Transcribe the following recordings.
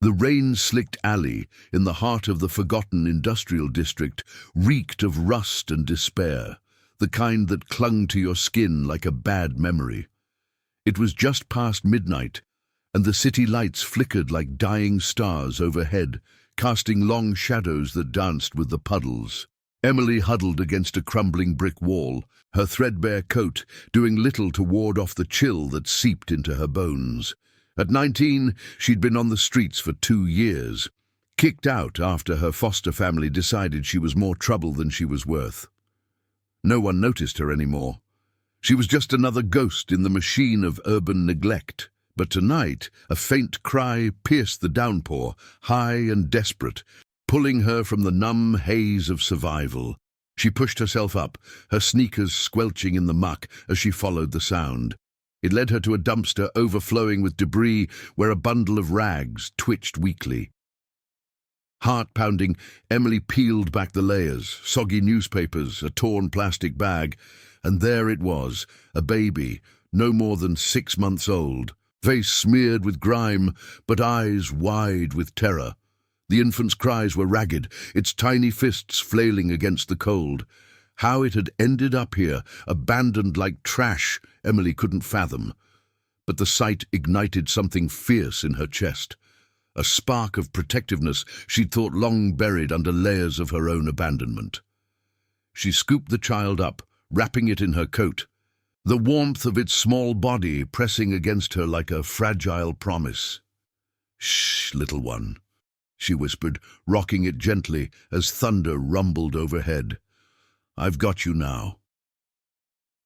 The rain-slicked alley in the heart of the forgotten industrial district reeked of rust and despair, the kind that clung to your skin like a bad memory. It was just past midnight, and the city lights flickered like dying stars overhead, casting long shadows that danced with the puddles. Emily huddled against a crumbling brick wall, her threadbare coat doing little to ward off the chill that seeped into her bones. At 19, she'd been on the streets for 2 years, kicked out after her foster family decided she was more trouble than she was worth. No one noticed her anymore. She was just another ghost in the machine of urban neglect. But tonight, a faint cry pierced the downpour, high and desperate, pulling her from the numb haze of survival. She pushed herself up, her sneakers squelching in the muck as she followed the sound. It led her to a dumpster overflowing with debris where a bundle of rags twitched weakly. Heart-pounding, Emily peeled back the layers, soggy newspapers, a torn plastic bag, and there it was, a baby, no more than 6 months old, face smeared with grime, but eyes wide with terror. The infant's cries were ragged, its tiny fists flailing against the cold. How it had ended up here, abandoned like trash, Emily couldn't fathom. But the sight ignited something fierce in her chest. A spark of protectiveness she'd thought long buried under layers of her own abandonment. She scooped the child up, wrapping it in her coat, the warmth of its small body pressing against her like a fragile promise. "Shh, little one," she whispered, rocking it gently as thunder rumbled overhead. "I've got you now."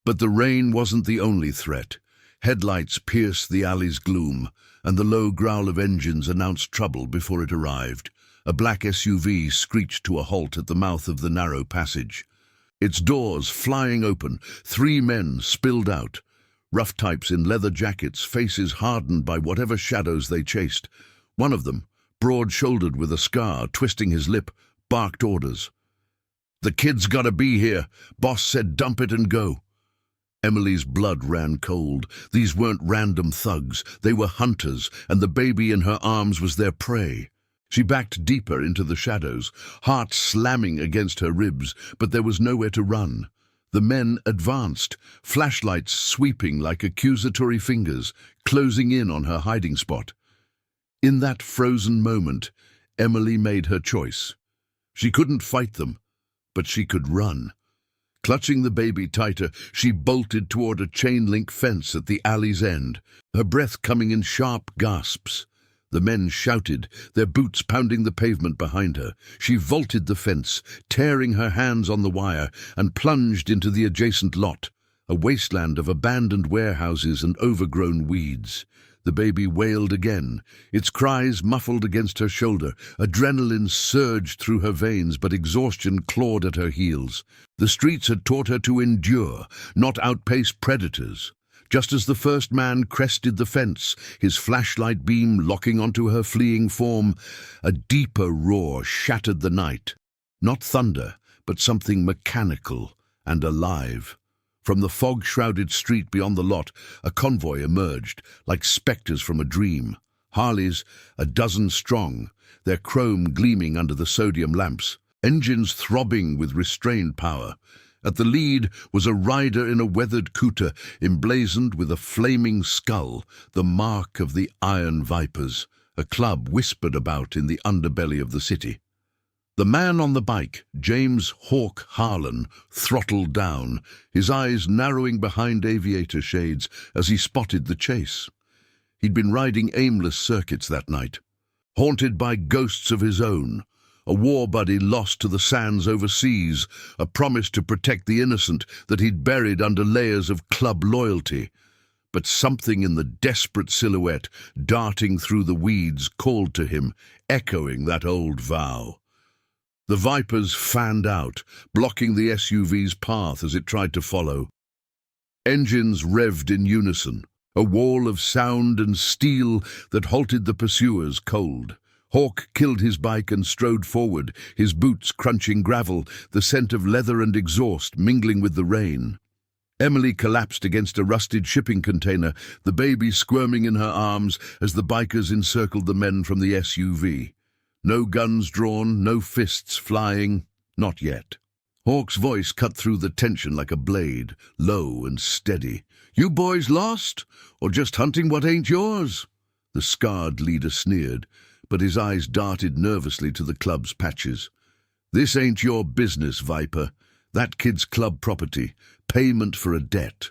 But the rain wasn't the only threat. Headlights pierced the alley's gloom, and the low growl of engines announced trouble before it arrived. A black SUV screeched to a halt at the mouth of the narrow passage. Its doors flying open, 3 men spilled out. Rough types in leather jackets, faces hardened by whatever shadows they chased. One of them, broad-shouldered with a scar, twisting his lip, barked orders. "The kid's gotta be here. Boss said dump it and go." Emily's blood ran cold. These weren't random thugs. They were hunters, and the baby in her arms was their prey. She backed deeper into the shadows, heart slamming against her ribs, but there was nowhere to run. The men advanced, flashlights sweeping like accusatory fingers, closing in on her hiding spot. In that frozen moment, Emily made her choice. She couldn't fight them, but she could run. Clutching the baby tighter, she bolted toward a chain-link fence at the alley's end, her breath coming in sharp gasps. The men shouted, their boots pounding the pavement behind her. She vaulted the fence, tearing her hands on the wire, and plunged into the adjacent lot, a wasteland of abandoned warehouses and overgrown weeds. The baby wailed again, its cries muffled against her shoulder. Adrenaline surged through her veins, but exhaustion clawed at her heels. The streets had taught her to endure, not outpace predators. Just as the first man crested the fence, his flashlight beam locking onto her fleeing form, a deeper roar shattered the night. Not thunder, but something mechanical and alive. From the fog-shrouded street beyond the lot, a convoy emerged, like specters from a dream. Harleys, a dozen strong, their chrome gleaming under the sodium lamps, engines throbbing with restrained power. At the lead was a rider in a weathered coupe, emblazoned with a flaming skull, the mark of the Iron Vipers, a club whispered about in the underbelly of the city. The man on the bike, James Hawk Harlan, throttled down, his eyes narrowing behind aviator shades as he spotted the chase. He'd been riding aimless circuits that night, haunted by ghosts of his own, a war buddy lost to the sands overseas, a promise to protect the innocent that he'd buried under layers of club loyalty. But something in the desperate silhouette darting through the weeds called to him, echoing that old vow. The Vipers fanned out, blocking the SUV's path as it tried to follow. Engines revved in unison, a wall of sound and steel that halted the pursuers cold. Hawk killed his bike and strode forward, his boots crunching gravel, the scent of leather and exhaust mingling with the rain. Emily collapsed against a rusted shipping container, the baby squirming in her arms as the bikers encircled the men from the SUV. No guns drawn, no fists flying, not yet. Hawk's voice cut through the tension like a blade, low and steady. "You boys lost? Or just hunting what ain't yours?" The scarred leader sneered, but his eyes darted nervously to the club's patches. "This ain't your business, Viper. That kid's club property. Payment for a debt."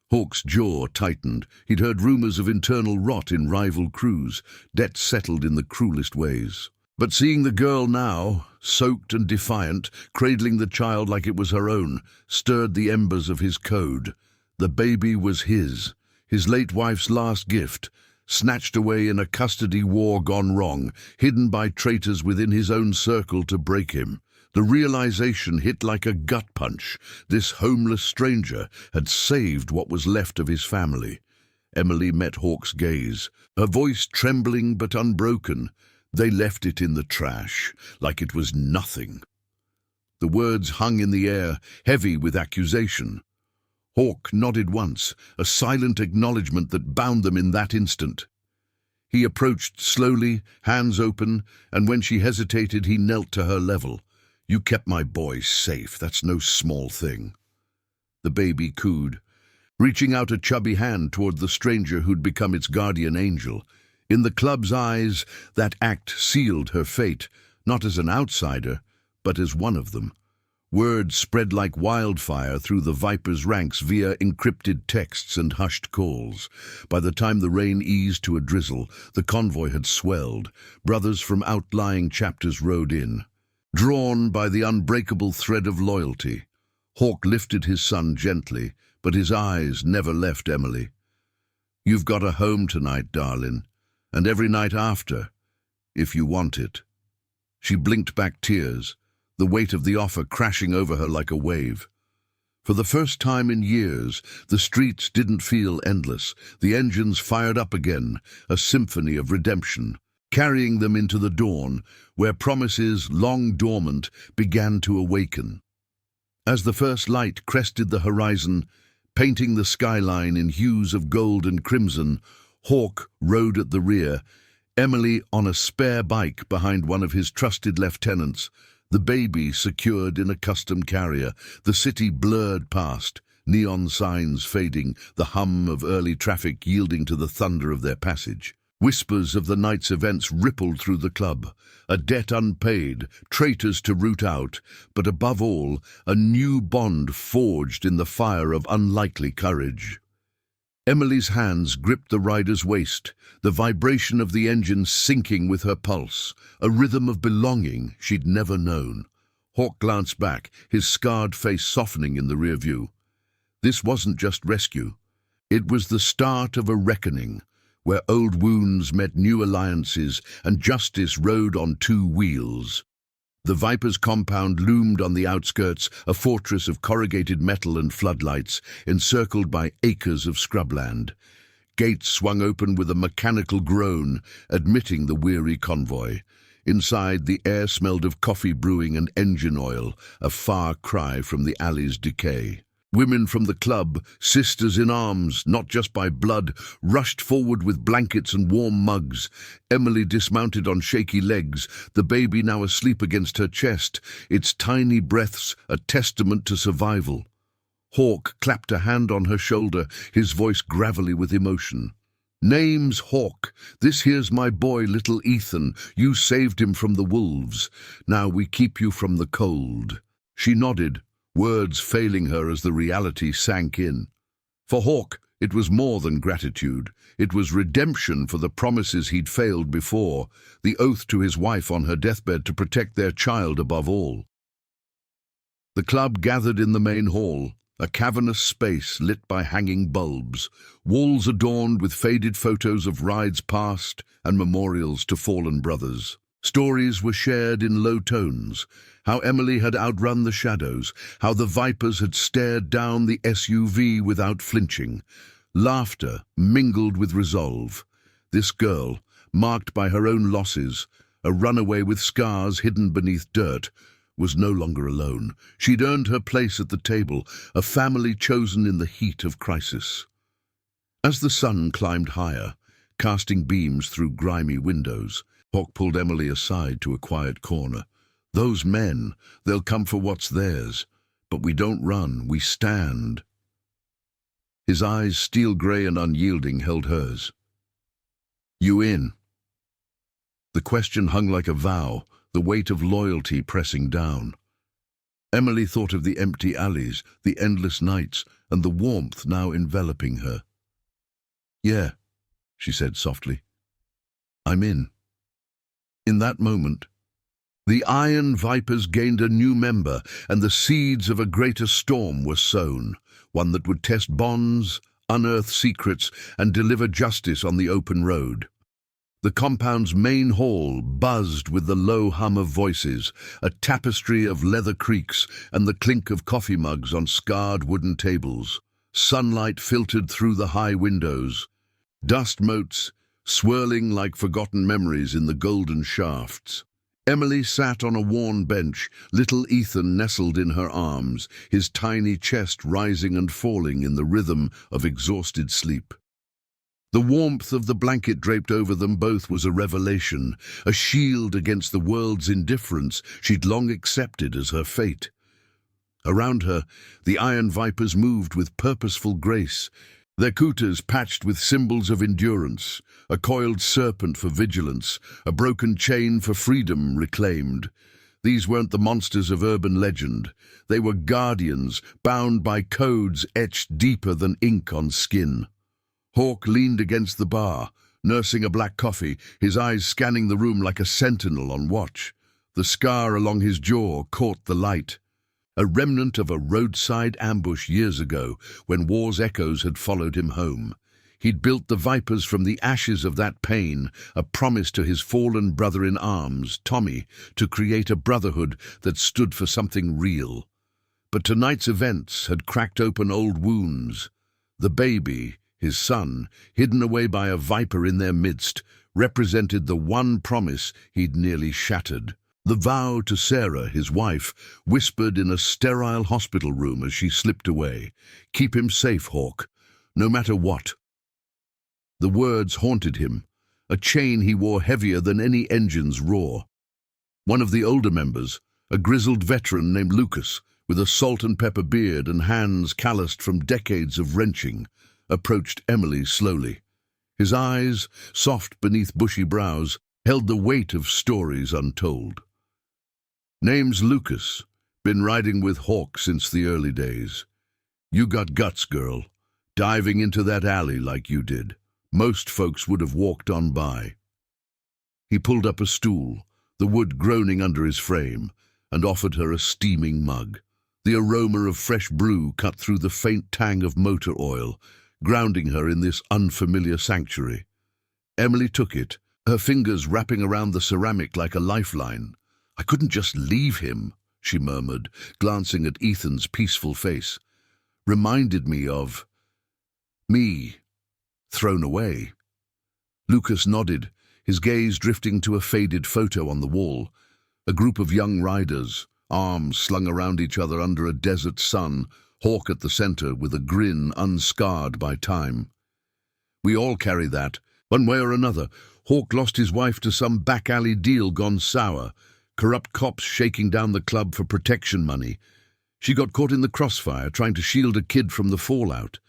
Hawk's jaw tightened. He'd heard rumors of internal rot in rival crews, debts settled in the cruelest ways. But seeing the girl now, soaked and defiant, cradling the child like it was her own, stirred the embers of his code. The baby was his late wife's last gift, snatched away in a custody war gone wrong, hidden by traitors within his own circle to break him. The realization hit like a gut punch. This homeless stranger had saved what was left of his family. Emily met Hawk's gaze, her voice trembling but unbroken. "They left it in the trash, like it was nothing." The words hung in the air, heavy with accusation. Hawk nodded once, a silent acknowledgement that bound them in that instant. He approached slowly, hands open, and when she hesitated, he knelt to her level. "You kept my boy safe. That's no small thing." The baby cooed, reaching out a chubby hand toward the stranger who'd become its guardian angel. In the club's eyes, that act sealed her fate, not as an outsider, but as one of them. Word spread like wildfire through the Viper's ranks via encrypted texts and hushed calls. By the time the rain eased to a drizzle, the convoy had swelled. Brothers from outlying chapters rode in. Drawn by the unbreakable thread of loyalty, Hawk lifted his son gently, but his eyes never left Emily. "You've got a home tonight, darling, and every night after, if you want it." She blinked back tears, the weight of the offer crashing over her like a wave. For the first time in years, the streets didn't feel endless. The engines fired up again, a symphony of redemption, carrying them into the dawn, where promises, long dormant, began to awaken. As the first light crested the horizon, painting the skyline in hues of gold and crimson, Hawk rode at the rear, Emily on a spare bike behind one of his trusted lieutenants, the baby secured in a custom carrier. The city blurred past, neon signs fading, the hum of early traffic yielding to the thunder of their passage. Whispers of the night's events rippled through the club, a debt unpaid, traitors to root out, but above all, a new bond forged in the fire of unlikely courage. Emily's hands gripped the rider's waist, the vibration of the engine syncing with her pulse, a rhythm of belonging she'd never known. Hawk glanced back, his scarred face softening in the rear view. This wasn't just rescue. It was the start of a reckoning, where old wounds met new alliances and justice rode on two wheels. The Viper's compound loomed on the outskirts, a fortress of corrugated metal and floodlights, encircled by acres of scrubland. Gates swung open with a mechanical groan, admitting the weary convoy. Inside, the air smelled of coffee brewing and engine oil, a far cry from the alley's decay. Women from the club, sisters in arms, not just by blood, rushed forward with blankets and warm mugs. Emily dismounted on shaky legs, the baby now asleep against her chest, its tiny breaths a testament to survival. Hawk clapped a hand on her shoulder, his voice gravelly with emotion. "Name's Hawk. This here's my boy, little Ethan. You saved him from the wolves. Now we keep you from the cold." She nodded, words failing her as the reality sank in. For Hawk, it was more than gratitude. It was redemption for the promises he'd failed before, the oath to his wife on her deathbed to protect their child above all. The club gathered in the main hall, a cavernous space lit by hanging bulbs, walls adorned with faded photos of rides past and memorials to fallen brothers. Stories were shared in low tones, how Emily had outrun the shadows, how the Vipers had stared down the SUV without flinching. Laughter mingled with resolve. This girl, marked by her own losses, a runaway with scars hidden beneath dirt, was no longer alone. She'd earned her place at the table, a family chosen in the heat of crisis. As the sun climbed higher, casting beams through grimy windows, Hawk pulled Emily aside to a quiet corner. "Those men, they'll come for what's theirs, but we don't run, we stand." His eyes, steel grey and unyielding, held hers. "You in?" The question hung like a vow, the weight of loyalty pressing down. Emily thought of the empty alleys, the endless nights, and the warmth now enveloping her. "Yeah," she said softly. "I'm in." In that moment, the Iron Vipers gained a new member, and the seeds of a greater storm were sown, one that would test bonds, unearth secrets, and deliver justice on the open road. The compound's main hall buzzed with the low hum of voices, a tapestry of leather creaks and the clink of coffee mugs on scarred wooden tables. Sunlight filtered through the high windows, dust motes swirling like forgotten memories in the golden shafts. Emily sat on a worn bench, little Ethan nestled in her arms, his tiny chest rising and falling in the rhythm of exhausted sleep. The warmth of the blanket draped over them both was a revelation, a shield against the world's indifference she'd long accepted as her fate. Around her, the Iron Vipers moved with purposeful grace, their kutas patched with symbols of endurance, a coiled serpent for vigilance, a broken chain for freedom reclaimed. These weren't the monsters of urban legend. They were guardians, bound by codes etched deeper than ink on skin. Hawk leaned against the bar, nursing a black coffee, his eyes scanning the room like a sentinel on watch. The scar along his jaw caught the light, a remnant of a roadside ambush years ago when war's echoes had followed him home. He'd built the Vipers from the ashes of that pain, a promise to his fallen brother in arms, Tommy, to create a brotherhood that stood for something real. But tonight's events had cracked open old wounds. The baby, his son, hidden away by a viper in their midst, represented the one promise he'd nearly shattered. The vow to Sarah, his wife, whispered in a sterile hospital room as she slipped away. "Keep him safe, Hawk, no matter what." The words haunted him, a chain he wore heavier than any engine's roar. One of the older members, a grizzled veteran named Lucas, with a salt and pepper beard and hands calloused from decades of wrenching, approached Emily slowly. His eyes, soft beneath bushy brows, held the weight of stories untold. "Name's Lucas. Been riding with Hawk since the early days. You got guts, girl, diving into that alley like you did. Most folks would have walked on by." He pulled up a stool, the wood groaning under his frame, and offered her a steaming mug. The aroma of fresh brew cut through the faint tang of motor oil, grounding her in this unfamiliar sanctuary. Emily took it, her fingers wrapping around the ceramic like a lifeline. "I couldn't just leave him," she murmured, glancing at Ethan's peaceful face. "Reminded me of me, thrown away." Lucas nodded, his gaze drifting to a faded photo on the wall. A group of young riders, arms slung around each other under a desert sun, Hawk at the center with a grin unscarred by time. "We all carry that, one way or another. Hawk lost his wife to some back-alley deal gone sour, corrupt cops shaking down the club for protection money. She got caught in the crossfire trying to shield a kid from the fallout.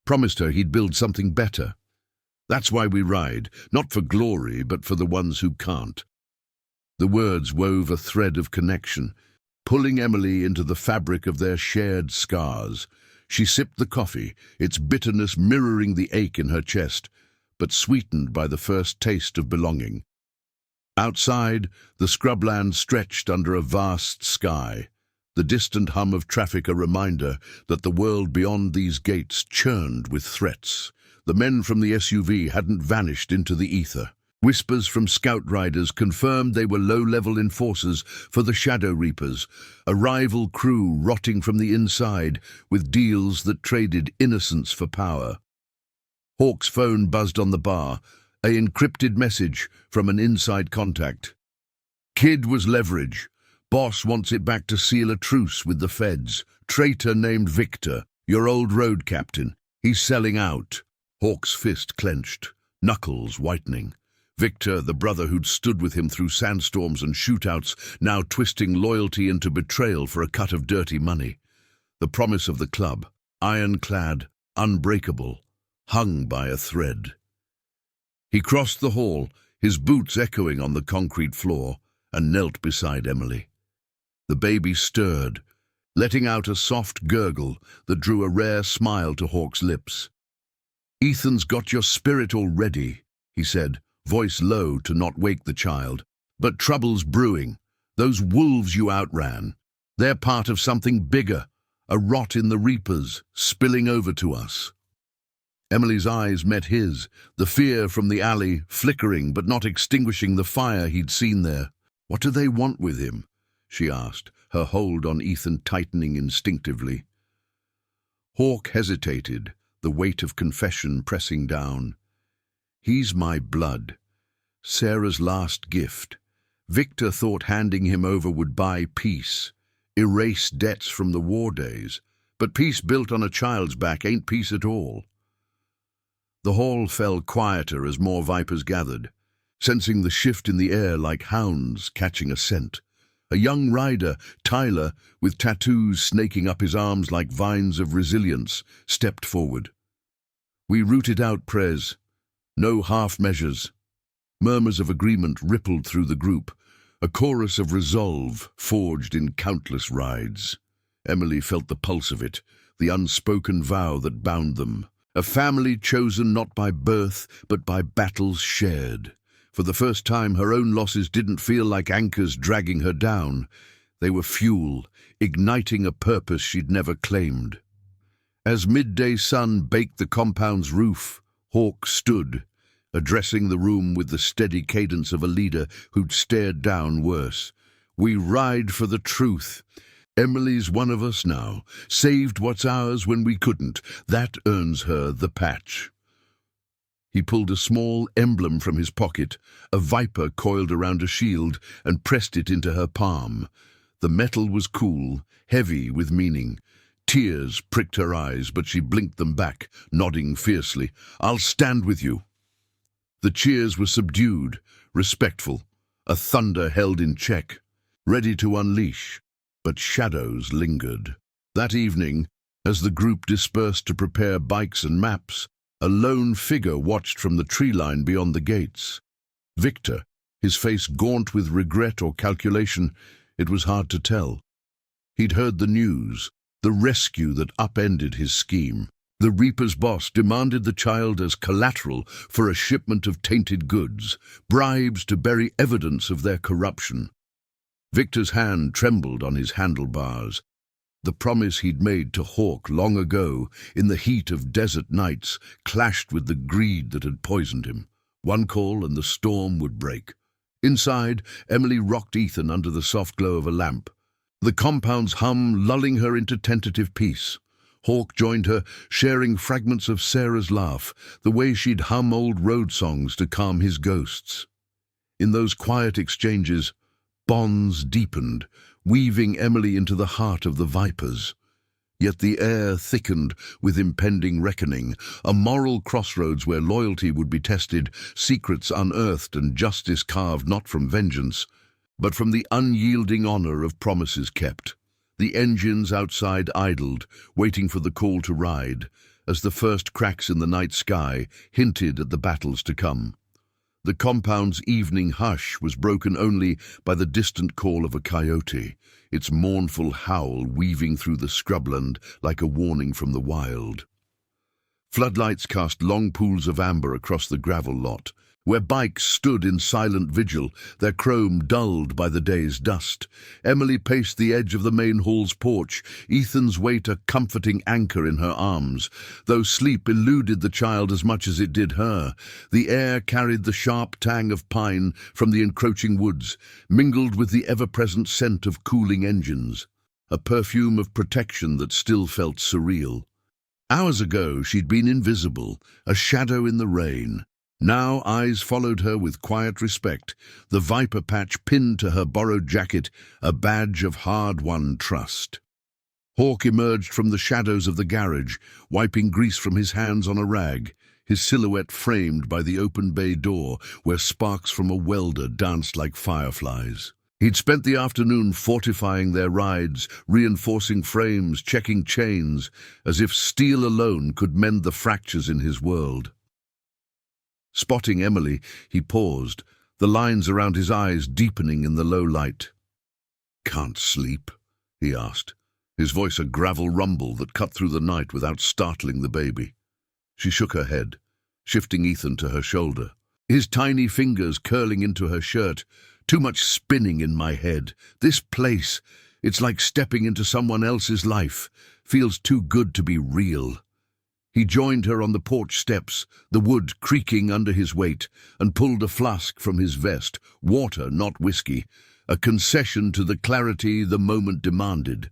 Promised her he'd build something better. That's why we ride, not for glory, but for the ones who can't." The words wove a thread of connection, pulling Emily into the fabric of their shared scars. She sipped the coffee, its bitterness mirroring the ache in her chest, but sweetened by the first taste of belonging. Outside, the scrubland stretched under a vast sky, the distant hum of traffic a reminder that the world beyond these gates churned with threats. The men from the SUV hadn't vanished into the ether. Whispers from scout riders confirmed they were low-level enforcers for the Shadow Reapers, a rival crew rotting from the inside with deals that traded innocence for power. Hawk's phone buzzed on the bar, an encrypted message from an inside contact. "Kid was leverage. Boss wants it back to seal a truce with the feds. Traitor named Victor, your old road captain. He's selling out." Hawk's fist clenched, knuckles whitening. Victor, the brother who'd stood with him through sandstorms and shootouts, now twisting loyalty into betrayal for a cut of dirty money. The promise of the club, ironclad, unbreakable, hung by a thread. He crossed the hall, his boots echoing on the concrete floor, and knelt beside Emily. The baby stirred, letting out a soft gurgle that drew a rare smile to Hawk's lips. "Ethan's got your spirit already," he said, voice low to not wake the child. "But trouble's brewing. Those wolves you outran, they're part of something bigger, a rot in the reapers, spilling over to us." Emily's eyes met his, the fear from the alley flickering but not extinguishing the fire he'd seen there. "What do they want with him?" she asked, her hold on Ethan tightening instinctively. Hawk hesitated, the weight of confession pressing down. "He's my blood. Sarah's last gift. Victor thought handing him over would buy peace, erase debts from the war days. But peace built on a child's back ain't peace at all." The hall fell quieter as more vipers gathered, sensing the shift in the air like hounds catching a scent. A young rider, Tyler, with tattoos snaking up his arms like vines of resilience, stepped forward. "We rooted out Prez. No half measures." Murmurs of agreement rippled through the group, a chorus of resolve forged in countless rides. Emily felt the pulse of it, the unspoken vow that bound them. A family chosen not by birth, but by battles shared. For the first time, her own losses didn't feel like anchors dragging her down. They were fuel, igniting a purpose she'd never claimed. As midday sun baked the compound's roof, Hawk stood, addressing the room with the steady cadence of a leader who'd stared down worse. "We ride for the truth. Emily's one of us now, saved what's ours when we couldn't. That earns her the patch." He pulled a small emblem from his pocket, a viper coiled around a shield, and pressed it into her palm. The metal was cool, heavy with meaning. Tears pricked her eyes, but she blinked them back, nodding fiercely. "I'll stand with you." The cheers were subdued, respectful, a thunder held in check, ready to unleash. But shadows lingered. That evening, as the group dispersed to prepare bikes and maps, a lone figure watched from the tree line beyond the gates. Victor, his face gaunt with regret or calculation, it was hard to tell. He'd heard the news, the rescue that upended his scheme. The Reaper's boss demanded the child as collateral for a shipment of tainted goods, bribes to bury evidence of their corruption. Victor's hand trembled on his handlebars. The promise he'd made to Hawk long ago, in the heat of desert nights, clashed with the greed that had poisoned him. One call and the storm would break. Inside, Emily rocked Ethan under the soft glow of a lamp, the compound's hum lulling her into tentative peace. Hawk joined her, sharing fragments of Sarah's laugh, the way she'd hum old road songs to calm his ghosts. In those quiet exchanges, bonds deepened, weaving Emily into the heart of the vipers. Yet the air thickened with impending reckoning, a moral crossroads where loyalty would be tested, secrets unearthed and justice carved not from vengeance, but from the unyielding honor of promises kept. The engines outside idled, waiting for the call to ride, as the first cracks in the night sky hinted at the battles to come. The compound's evening hush was broken only by the distant call of a coyote, its mournful howl weaving through the scrubland like a warning from the wild. Floodlights cast long pools of amber across the gravel lot, where bikes stood in silent vigil, their chrome dulled by the day's dust. Emily paced the edge of the main hall's porch, Ethan's weight a comforting anchor in her arms. Though sleep eluded the child as much as it did her, the air carried the sharp tang of pine from the encroaching woods, mingled with the ever-present scent of cooling engines, a perfume of protection that still felt surreal. Hours ago she'd been invisible, a shadow in the rain. Now eyes followed her with quiet respect, the viper patch pinned to her borrowed jacket, a badge of hard-won trust. Hawk emerged from the shadows of the garage, wiping grease from his hands on a rag, his silhouette framed by the open bay door where sparks from a welder danced like fireflies. He'd spent the afternoon fortifying their rides, reinforcing frames, checking chains, as if steel alone could mend the fractures in his world. Spotting Emily, he paused, the lines around his eyes deepening in the low light. "Can't sleep?" he asked, his voice a gravel rumble that cut through the night without startling the baby. She shook her head, shifting Ethan to her shoulder, his tiny fingers curling into her shirt. "Too much spinning in my head. This place, it's like stepping into someone else's life. Feels too good to be real." He joined her on the porch steps, the wood creaking under his weight, and pulled a flask from his vest, water, not whiskey, a concession to the clarity the moment demanded.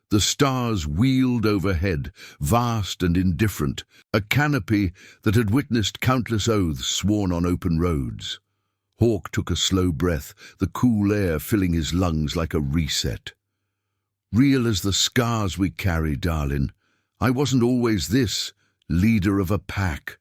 The stars wheeled overhead, vast and indifferent, a canopy that had witnessed countless oaths sworn on open roads. Hawk took a slow breath, the cool air filling his lungs like a reset. "Real as the scars we carry, darling. I wasn't always this, leader of a pack.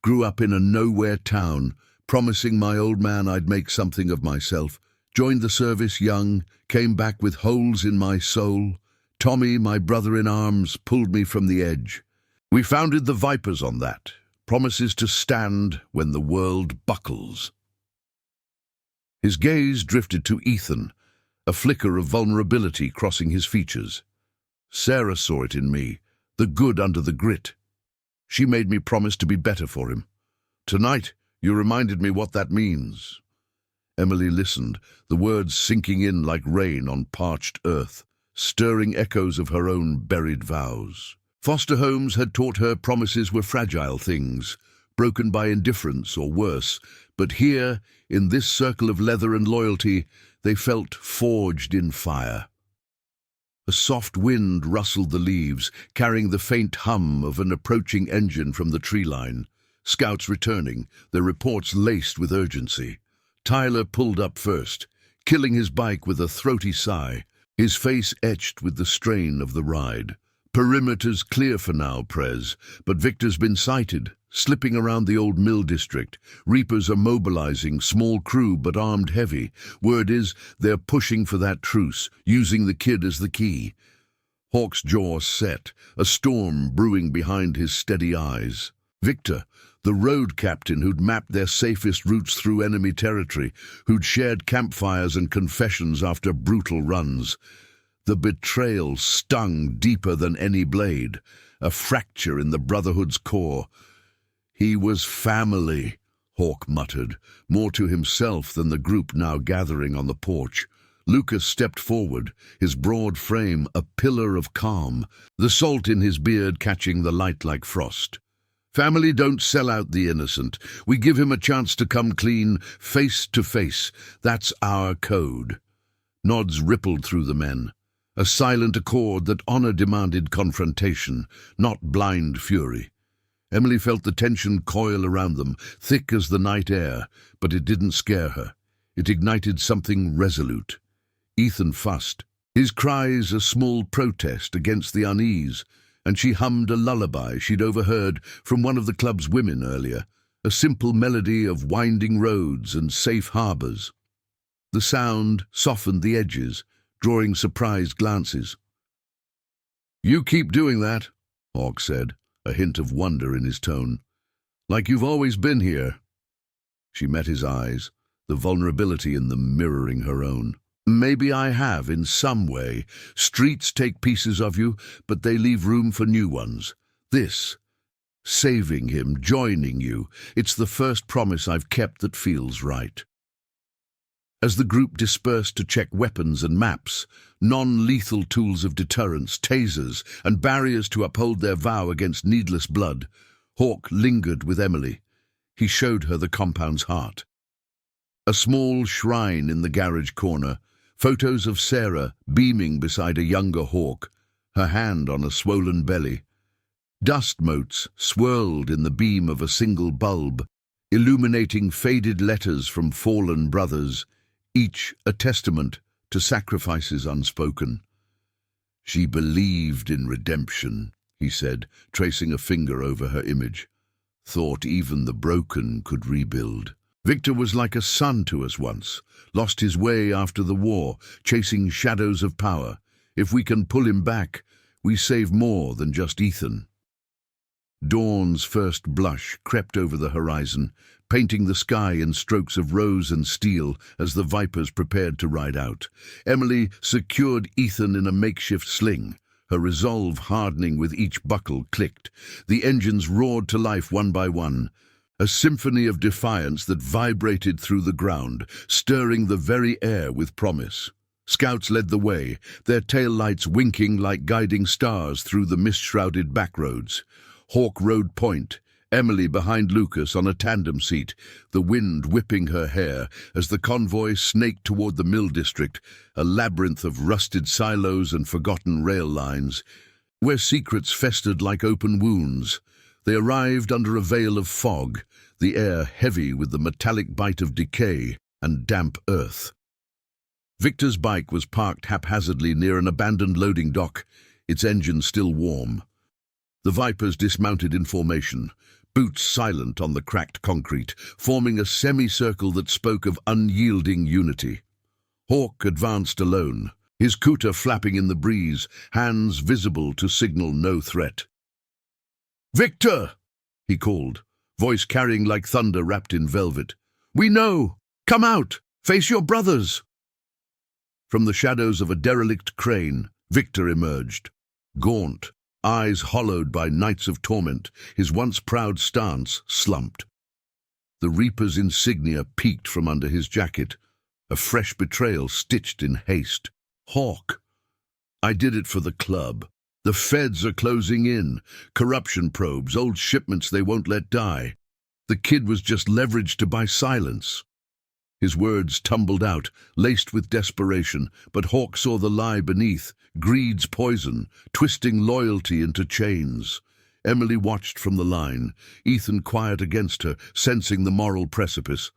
Grew up in a nowhere town, promising my old man I'd make something of myself. Joined the service young, came back with holes in my soul. Tommy, my brother-in-arms, pulled me from the edge. We founded the Vipers on that, promises to stand when the world buckles." His gaze drifted to Ethan, a flicker of vulnerability crossing his features. "Sarah saw it in me, the good under the grit. She made me promise to be better for him. Tonight, you reminded me what that means." Emily listened, the words sinking in like rain on parched earth, stirring echoes of her own buried vows. Foster homes had taught her promises were fragile things, broken by indifference or worse, but here, in this circle of leather and loyalty, they felt forged in fire. A soft wind rustled the leaves, carrying the faint hum of an approaching engine from the tree line. Scouts returning, their reports laced with urgency. Tyler pulled up first, killing his bike with a throaty sigh, his face etched with the strain of the ride. "Perimeter's clear for now, Prez, but Victor's been sighted, slipping around the old mill district. Reapers are mobilizing, small crew but armed heavy. Word is they're pushing for that truce, using the kid as the key." Hawk's jaw set, a storm brewing behind his steady eyes. Victor, the road captain who'd mapped their safest routes through enemy territory, who'd shared campfires and confessions after brutal runs. The betrayal stung deeper than any blade, a fracture in the Brotherhood's core. "He was family," Hawk muttered, more to himself than the group now gathering on the porch. Lucas stepped forward, his broad frame a pillar of calm, the salt in his beard catching the light like frost. "Family don't sell out the innocent. We give him a chance to come clean, face to face. That's our code." Nods rippled through the men, a silent accord that honor demanded confrontation, not blind fury. Emily felt the tension coil around them, thick as the night air, but it didn't scare her. It ignited something resolute. Ethan fussed, his cries a small protest against the unease, and she hummed a lullaby she'd overheard from one of the club's women earlier, a simple melody of winding roads and safe harbors. The sound softened the edges, drawing surprised glances. "You keep doing that," Hawk said, a hint of wonder in his tone. "Like you've always been here." She met his eyes, the vulnerability in them mirroring her own. "Maybe I have, in some way. Streets take pieces of you, but they leave room for new ones. This, saving him, joining you, it's the first promise I've kept that feels right." As the group dispersed to check weapons and maps, non-lethal tools of deterrence, tasers, and barriers to uphold their vow against needless blood, Hawk lingered with Emily. He showed her the compound's heart. A small shrine in the garage corner, photos of Sarah beaming beside a younger Hawk, her hand on a swollen belly. Dust motes swirled in the beam of a single bulb, illuminating faded letters from fallen brothers, each a testament to sacrifices unspoken. "She believed in redemption," he said, tracing a finger over her image. "Thought even the broken could rebuild. Victor was like a son to us once, lost his way after the war, chasing shadows of power. If we can pull him back, we save more than just Ethan." Dawn's first blush crept over the horizon, painting the sky in strokes of rose and steel as the Vipers prepared to ride out. Emily secured Ethan in a makeshift sling, her resolve hardening with each buckle clicked. The engines roared to life one by one, a symphony of defiance that vibrated through the ground, stirring the very air with promise. Scouts led the way, their tail lights winking like guiding stars through the mist-shrouded backroads. Hawk rode point, Emily behind Lucas on a tandem seat, the wind whipping her hair as the convoy snaked toward the mill district, a labyrinth of rusted silos and forgotten rail lines, where secrets festered like open wounds. They arrived under a veil of fog, the air heavy with the metallic bite of decay and damp earth. Victor's bike was parked haphazardly near an abandoned loading dock, its engine still warm. The Vipers dismounted in formation, boots silent on the cracked concrete, forming a semicircle that spoke of unyielding unity. Hawk advanced alone, his cutter flapping in the breeze, hands visible to signal no threat. "Victor!" he called, voice carrying like thunder wrapped in velvet. "We know! Come out! Face your brothers!" From the shadows of a derelict crane, Victor emerged, gaunt, eyes hollowed by nights of torment, his once proud stance slumped. The Reaper's insignia peeked from under his jacket, a fresh betrayal stitched in haste. "Hawk, I did it for the club. The feds are closing in. Corruption probes, old shipments they won't let die. The kid was just leverage to buy silence." His words tumbled out, laced with desperation, but Hawk saw the lie beneath, greed's poison, twisting loyalty into chains. Emily watched from the line, Ethan quiet against her, sensing the moral precipice.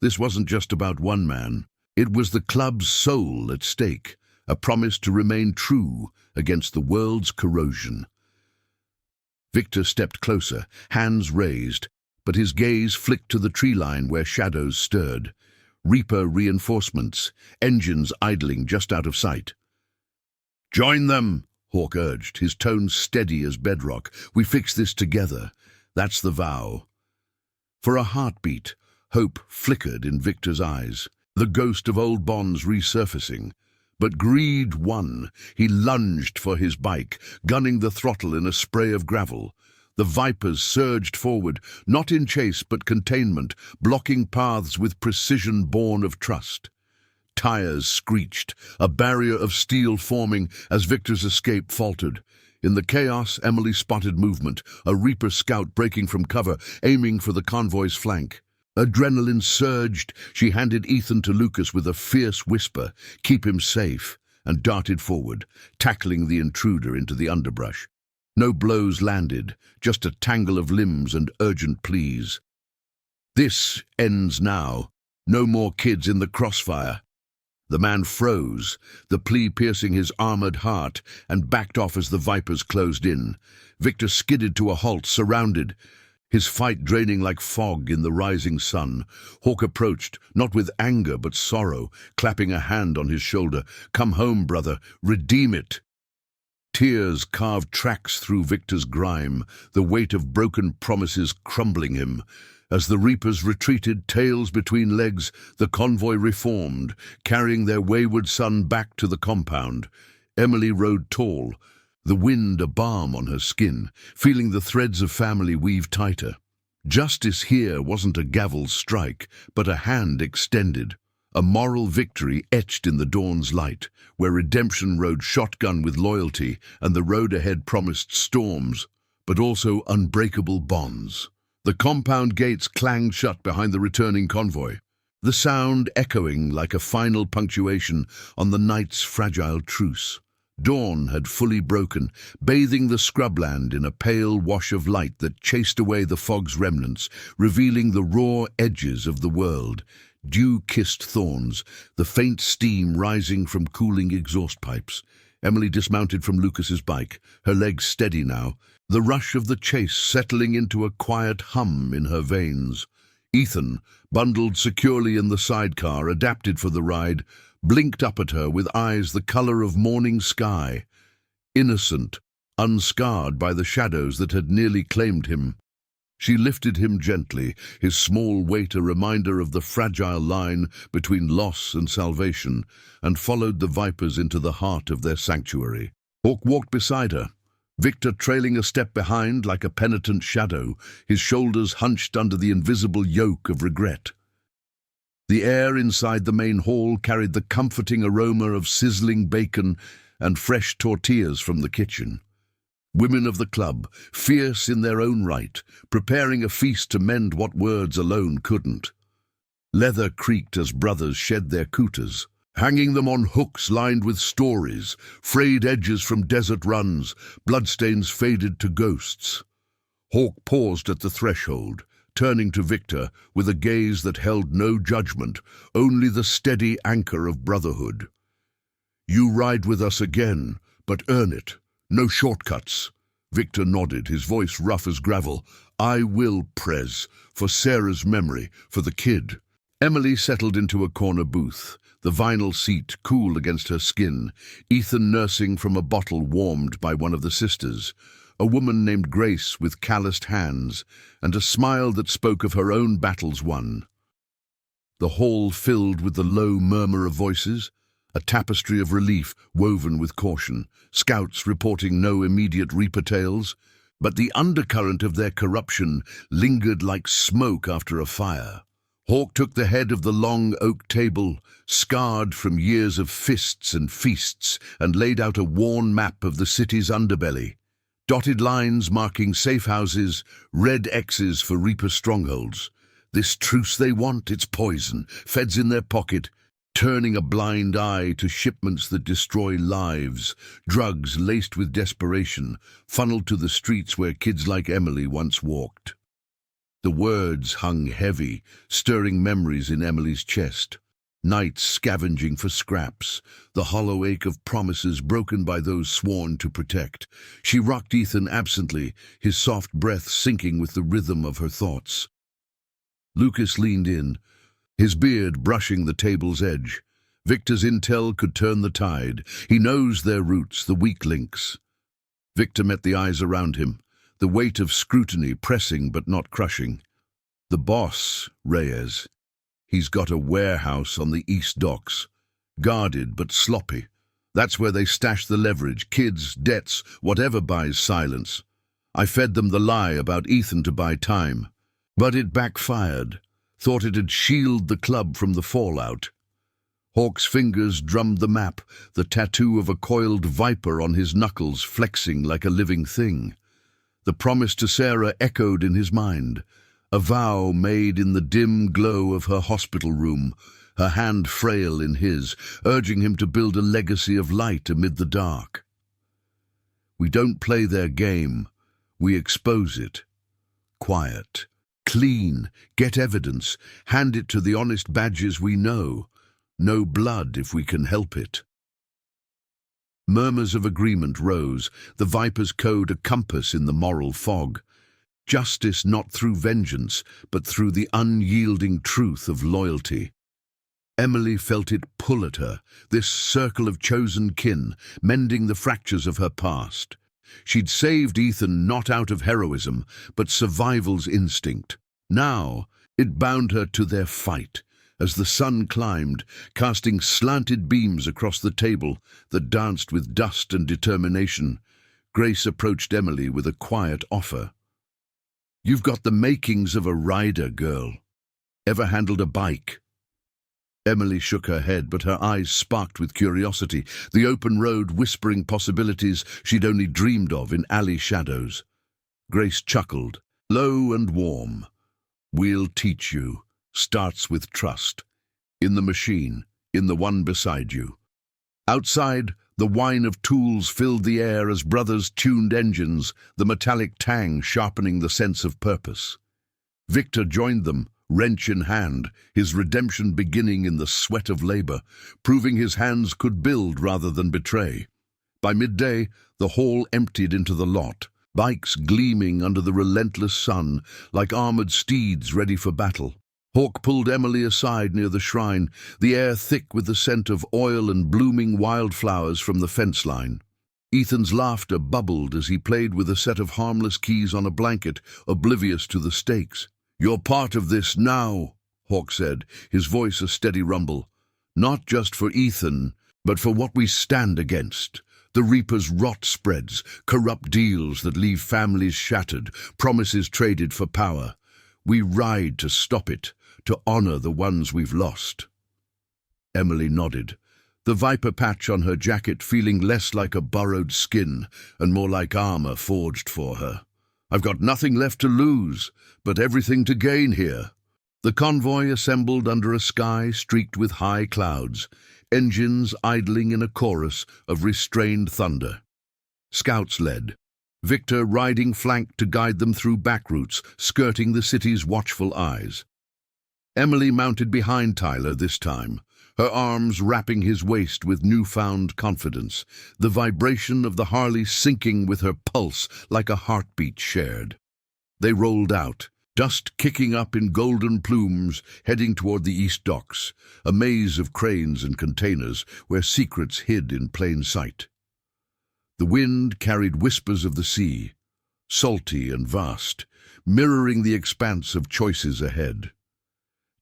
This wasn't just about one man. It was the club's soul at stake, a promise to remain true against the world's corrosion. Victor stepped closer, hands raised, but his gaze flicked to the tree line where shadows stirred. Reaper reinforcements, engines idling just out of sight. "Join them," Hawk urged, his tone steady as bedrock. "We fix this together. That's the vow." For a heartbeat, hope flickered in Victor's eyes, the ghost of old bonds resurfacing. But greed won. He lunged for his bike, gunning the throttle in a spray of gravel. The Vipers surged forward, not in chase but containment, blocking paths with precision born of trust. Tires screeched, a barrier of steel forming as Victor's escape faltered. In the chaos, Emily spotted movement, a Reaper scout breaking from cover, aiming for the convoy's flank. Adrenaline surged. She handed Ethan to Lucas with a fierce whisper, "Keep him safe," and darted forward, tackling the intruder into the underbrush. No blows landed, just a tangle of limbs and urgent pleas. "This ends now. No more kids in the crossfire." The man froze, the plea piercing his armored heart, and backed off as the Vipers closed in. Victor skidded to a halt, surrounded, his fight draining like fog in the rising sun. Hawk approached, not with anger but sorrow, clapping a hand on his shoulder. "Come home, brother. Redeem it." Tears carved tracks through Victor's grime, the weight of broken promises crumbling him. As the Reapers retreated, tails between legs, the convoy reformed, carrying their wayward son back to the compound. Emily rode tall, the wind a balm on her skin, feeling the threads of family weave tighter. Justice here wasn't a gavel strike, but a hand extended. A moral victory etched in the dawn's light, where redemption rode shotgun with loyalty and the road ahead promised storms, but also unbreakable bonds. The compound gates clanged shut behind the returning convoy, the sound echoing like a final punctuation on the night's fragile truce. Dawn had fully broken, bathing the scrubland in a pale wash of light that chased away the fog's remnants, revealing the raw edges of the world. Dew-kissed thorns, the faint steam rising from cooling exhaust pipes. Emily dismounted from Lucas's bike, her legs steady now, the rush of the chase settling into a quiet hum in her veins. Ethan, bundled securely in the sidecar, adapted for the ride, blinked up at her with eyes the color of morning sky. Innocent, unscarred by the shadows that had nearly claimed him. She lifted him gently, his small weight a reminder of the fragile line between loss and salvation, and followed the vipers into the heart of their sanctuary. Hawk walked beside her, Victor trailing a step behind like a penitent shadow, his shoulders hunched under the invisible yoke of regret. The air inside the main hall carried the comforting aroma of sizzling bacon and fresh tortillas from the kitchen. Women of the club, fierce in their own right, preparing a feast to mend what words alone couldn't. Leather creaked as brothers shed their kutas, hanging them on hooks lined with stories, frayed edges from desert runs, bloodstains faded to ghosts. Hawk paused at the threshold, turning to Victor with a gaze that held no judgment, only the steady anchor of brotherhood. "You ride with us again, but earn it. No shortcuts." Victor nodded, his voice rough as gravel. "I will, Prez, for Sarah's memory, for the kid." Emily settled into a corner booth, the vinyl seat cool against her skin, Ethan nursing from a bottle warmed by one of the sisters, a woman named Grace with calloused hands, and a smile that spoke of her own battles won. The hall filled with the low murmur of voices, a tapestry of relief woven with caution, scouts reporting no immediate Reaper tales, but the undercurrent of their corruption lingered like smoke after a fire. Hawk took the head of the long oak table, scarred from years of fists and feasts, and laid out a worn map of the city's underbelly. Dotted lines marking safe houses, red X's for Reaper strongholds. This truce they want, it's poison, feds in their pocket, turning a blind eye to shipments that destroy lives, drugs laced with desperation, funneled to the streets where kids like Emily once walked. The words hung heavy, stirring memories in Emily's chest. Nights scavenging for scraps, the hollow ache of promises broken by those sworn to protect. She rocked Ethan absently, his soft breath syncing with the rhythm of her thoughts. Lucas leaned in, his beard brushing the table's edge. Victor's intel could turn the tide. He knows their roots, the weak links. Victor met the eyes around him, the weight of scrutiny pressing but not crushing. "The boss, Reyes. He's got a warehouse on the East Docks. Guarded but sloppy. That's where they stash the leverage, kids, debts, whatever buys silence. I fed them the lie about Ethan to buy time. But it backfired. Thought it'd shield the club from the fallout." Hawk's fingers drummed the map, the tattoo of a coiled viper on his knuckles flexing like a living thing. The promise to Sarah echoed in his mind, a vow made in the dim glow of her hospital room, her hand frail in his, urging him to build a legacy of light amid the dark. "We don't play their game, we expose it. Quiet. Clean, get evidence, hand it to the honest badges we know. No blood if we can help it." Murmurs of agreement rose, the Viper's code a compass in the moral fog. Justice not through vengeance, but through the unyielding truth of loyalty. Emily felt it pull at her, this circle of chosen kin, mending the fractures of her past. She'd saved Ethan not out of heroism, but survival's instinct. Now it bound her to their fight, as the sun climbed, casting slanted beams across the table that danced with dust and determination. Grace approached Emily with a quiet offer. "You've got the makings of a rider, girl. Ever handled a bike?" Emily shook her head, but her eyes sparked with curiosity, the open road whispering possibilities she'd only dreamed of in alley shadows. Grace chuckled, low and warm. "We'll teach you. Starts with trust. In the machine, in the one beside you." Outside, The whine of tools filled the air as brothers tuned engines, the metallic tang sharpening the sense of purpose. Victor joined them, wrench in hand, his redemption beginning in the sweat of labor, proving his hands could build rather than betray. By midday, the hall emptied into the lot, bikes gleaming under the relentless sun like armored steeds ready for battle. Hawk pulled Emily aside near the shrine, the air thick with the scent of oil and blooming wildflowers from the fence line. Ethan's laughter bubbled as he played with a set of harmless keys on a blanket, oblivious to the stakes. "You're part of this now," Hawk said, his voice a steady rumble. "Not just for Ethan, but for what we stand against. The Reaper's rot spreads, corrupt deals that leave families shattered, promises traded for power. We ride to stop it, to honor the ones we've lost." Emily nodded, the viper patch on her jacket feeling less like a borrowed skin and more like armor forged for her. "I've got nothing left to lose, but everything to gain here." The convoy assembled under a sky streaked with high clouds, engines idling in a chorus of restrained thunder. Scouts led, Victor riding flank to guide them through back routes, skirting the city's watchful eyes. Emily mounted behind Tyler this time, her arms wrapping his waist with newfound confidence, the vibration of the Harley syncing with her pulse like a heartbeat shared. They rolled out, dust kicking up in golden plumes, heading toward the east docks, a maze of cranes and containers where secrets hid in plain sight. The wind carried whispers of the sea, salty and vast, mirroring the expanse of choices ahead.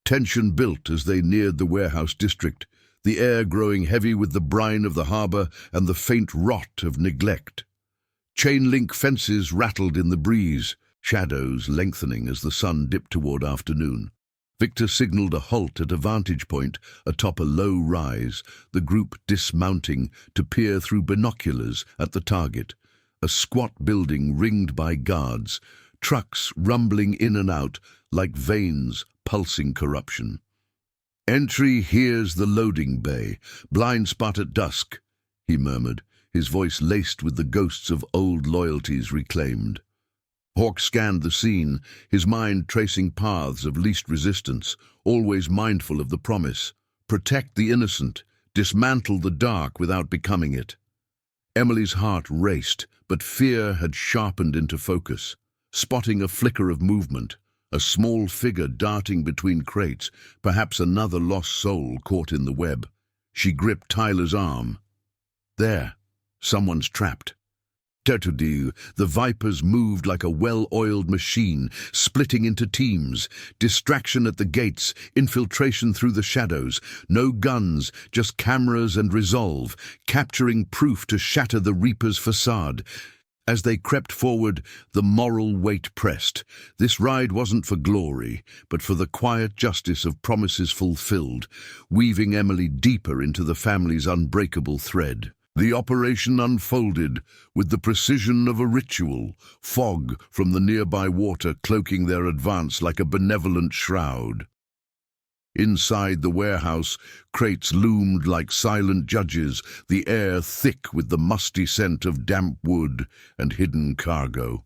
Tension built as they neared the warehouse district, the air growing heavy with the brine of the harbor and the faint rot of neglect. Chain-link fences rattled in the breeze, shadows lengthening as the sun dipped toward afternoon. Victor signaled a halt at a vantage point atop a low rise, the group dismounting to peer through binoculars at the target, a squat building ringed by guards, trucks rumbling in and out like veins pulsing corruption. "Entry here's the loading bay, blind spot at dusk," he murmured, his voice laced with the ghosts of old loyalties reclaimed. Hawk scanned the scene, his mind tracing paths of least resistance, always mindful of the promise: protect the innocent, dismantle the dark without becoming it. Emily's heart raced, but fear had sharpened into focus, spotting a flicker of movement, a small figure darting between crates, perhaps another lost soul caught in the web. She gripped Tyler's arm. "There, someone's trapped." Tertudil, the vipers moved like a well-oiled machine, splitting into teams, distraction at the gates, infiltration through the shadows, no guns, just cameras and resolve, capturing proof to shatter the Reaper's facade. As they crept forward, the moral weight pressed. This ride wasn't for glory, but for the quiet justice of promises fulfilled, weaving Emily deeper into the family's unbreakable thread. The operation unfolded with the precision of a ritual, fog from the nearby water cloaking their advance like a benevolent shroud. Inside the warehouse, crates loomed like silent judges, the air thick with the musty scent of damp wood and hidden cargo.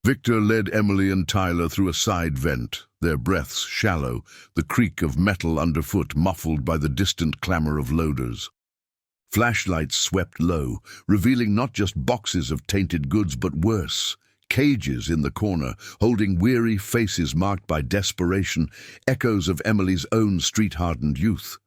Victor led Emily and Tyler through a side vent, their breaths shallow, the creak of metal underfoot muffled by the distant clamor of loaders. Flashlights swept low, revealing not just boxes of tainted goods but worse, cages in the corner, holding weary faces marked by desperation, echoes of Emily's own street-hardened youth.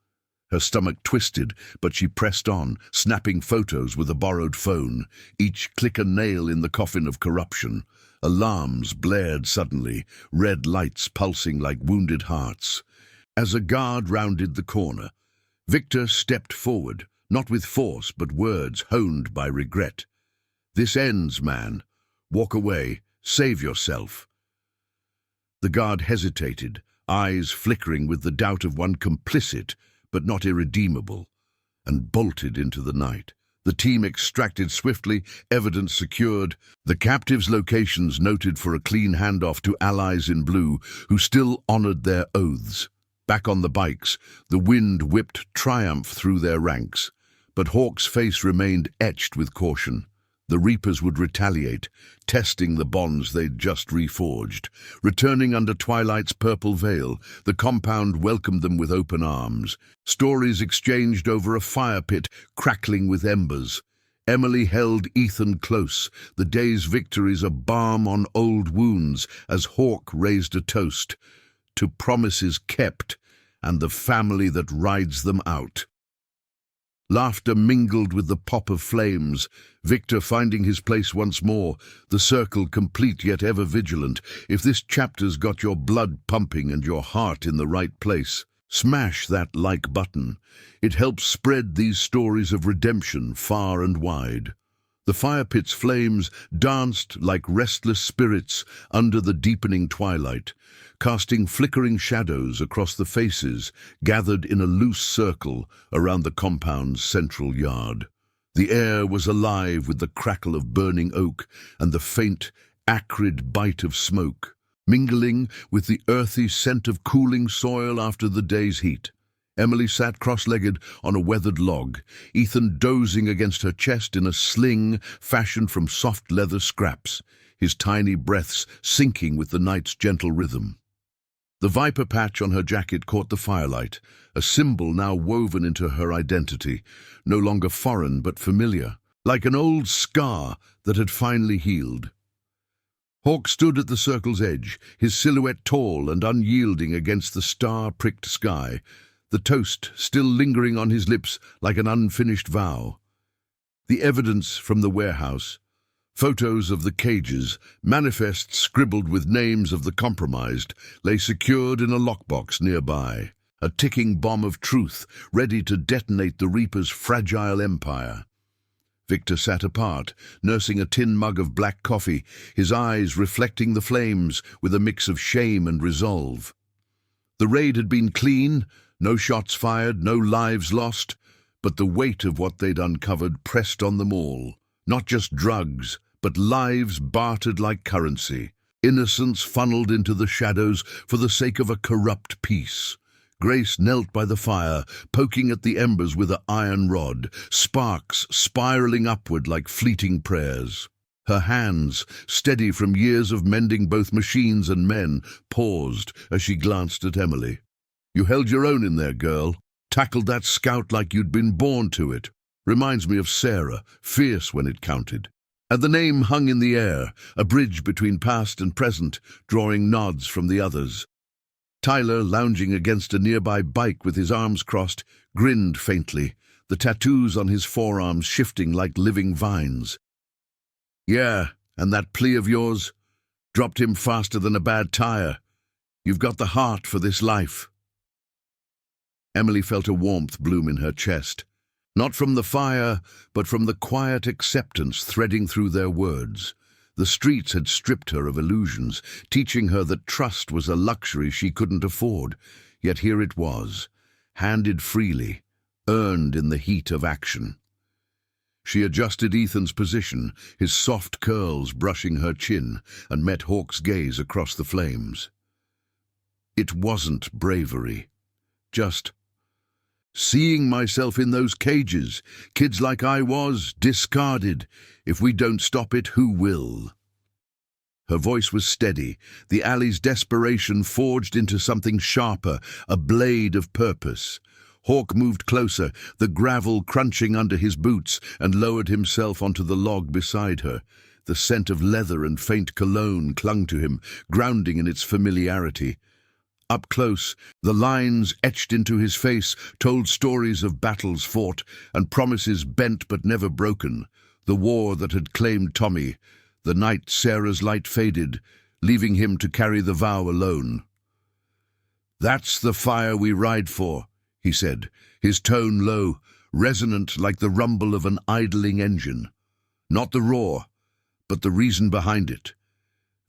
Her stomach twisted, but she pressed on, snapping photos with a borrowed phone, each click a nail in the coffin of corruption. Alarms blared suddenly, red lights pulsing like wounded hearts. As a guard rounded the corner, Victor stepped forward, not with force but words honed by regret. "This ends, man. Walk away. Save yourself." The guard hesitated, eyes flickering with the doubt of one complicit but not irredeemable, and bolted into the night. The team extracted swiftly, evidence secured, the captives' locations noted for a clean handoff to allies in blue who still honored their oaths. Back on the bikes, the wind whipped triumph through their ranks. But Hawk's face remained etched with caution. The Reapers would retaliate, testing the bonds they'd just reforged. Returning under twilight's purple veil, the compound welcomed them with open arms. Stories exchanged over a fire pit crackling with embers. Emily held Ethan close, the day's victories a balm on old wounds, as Hawk raised a toast to promises kept and the family that rides them out. Laughter mingled with the pop of flames, Victor finding his place once more, the circle complete yet ever vigilant. If this chapter's got your blood pumping and your heart in the right place, smash that like button. It helps spread these stories of redemption far and wide. The fire pit's flames danced like restless spirits under the deepening twilight, casting flickering shadows across the faces gathered in a loose circle around the compound's central yard. The air was alive with the crackle of burning oak and the faint, acrid bite of smoke, mingling with the earthy scent of cooling soil after the day's heat. Emily sat cross-legged on a weathered log, Ethan dozing against her chest in a sling fashioned from soft leather scraps, his tiny breaths syncing with the night's gentle rhythm. The viper patch on her jacket caught the firelight, a symbol now woven into her identity, no longer foreign but familiar, like an old scar that had finally healed. Hawk stood at the circle's edge, his silhouette tall and unyielding against the star-pricked sky, the toast still lingering on his lips like an unfinished vow. The evidence from the warehouse, photos of the cages, manifests scribbled with names of the compromised, lay secured in a lockbox nearby, a ticking bomb of truth ready to detonate the Reaper's fragile empire. Victor sat apart, nursing a tin mug of black coffee, his eyes reflecting the flames with a mix of shame and resolve. The raid had been clean, no shots fired, no lives lost, but the weight of what they'd uncovered pressed on them all. Not just drugs, but lives bartered like currency, innocence funneled into the shadows for the sake of a corrupt peace. Grace knelt by the fire, poking at the embers with an iron rod, sparks spiraling upward like fleeting prayers. Her hands, steady from years of mending both machines and men, paused as she glanced at Emily. "You held your own in there, girl. Tackled that scout like you'd been born to it. Reminds me of Sarah, fierce when it counted." And the name hung in the air, a bridge between past and present, drawing nods from the others. Tyler, lounging against a nearby bike with his arms crossed, grinned faintly, the tattoos on his forearms shifting like living vines. "Yeah, and that plea of yours? Dropped him faster than a bad tire. You've got the heart for this life." Emily felt a warmth bloom in her chest, not from the fire, but from the quiet acceptance threading through their words. The streets had stripped her of illusions, teaching her that trust was a luxury she couldn't afford, yet here it was, handed freely, earned in the heat of action. She adjusted Ethan's position, his soft curls brushing her chin, and met Hawk's gaze across the flames. It wasn't bravery, just seeing myself in those cages, kids like I was, discarded. If we don't stop it, who will? Her voice was steady, the alley's desperation forged into something sharper, a blade of purpose. Hawk moved closer, the gravel crunching under his boots, and lowered himself onto the log beside her. The scent of leather and faint cologne clung to him, grounding in its familiarity. Up close, the lines etched into his face told stories of battles fought and promises bent but never broken. The war that had claimed Tommy, the night Sarah's light faded, leaving him to carry the vow alone. "That's the fire we ride for," he said, his tone low, resonant like the rumble of an idling engine. Not the roar, but the reason behind it.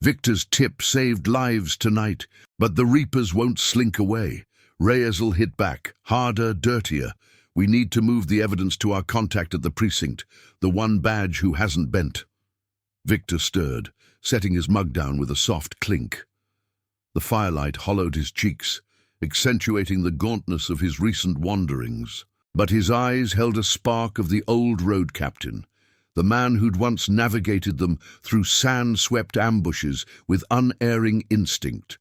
Victor's tip saved lives tonight, but the Reapers won't slink away. Reyes'll hit back, harder, dirtier. We need to move the evidence to our contact at the precinct, the one badge who hasn't bent. Victor stirred, setting his mug down with a soft clink. The firelight hollowed his cheeks, accentuating the gauntness of his recent wanderings. But his eyes held a spark of the old road captain, the man who'd once navigated them through sand-swept ambushes with unerring instinct.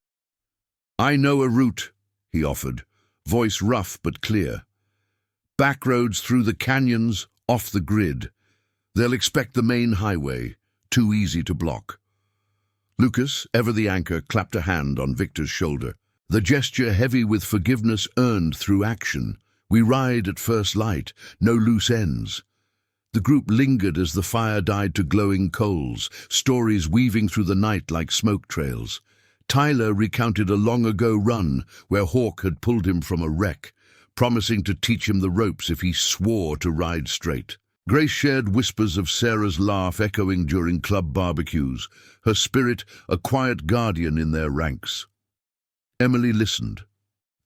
"I know a route," he offered, voice rough but clear. "Back roads through the canyons, off the grid. They'll expect the main highway, too easy to block." Lucas, ever the anchor, clapped a hand on Victor's shoulder. The gesture heavy with forgiveness earned through action. "We ride at first light, no loose ends." The group lingered as the fire died to glowing coals, stories weaving through the night like smoke trails. Tyler recounted a long-ago run where Hawk had pulled him from a wreck, promising to teach him the ropes if he swore to ride straight. Grace shared whispers of Sarah's laugh echoing during club barbecues, her spirit a quiet guardian in their ranks. Emily listened,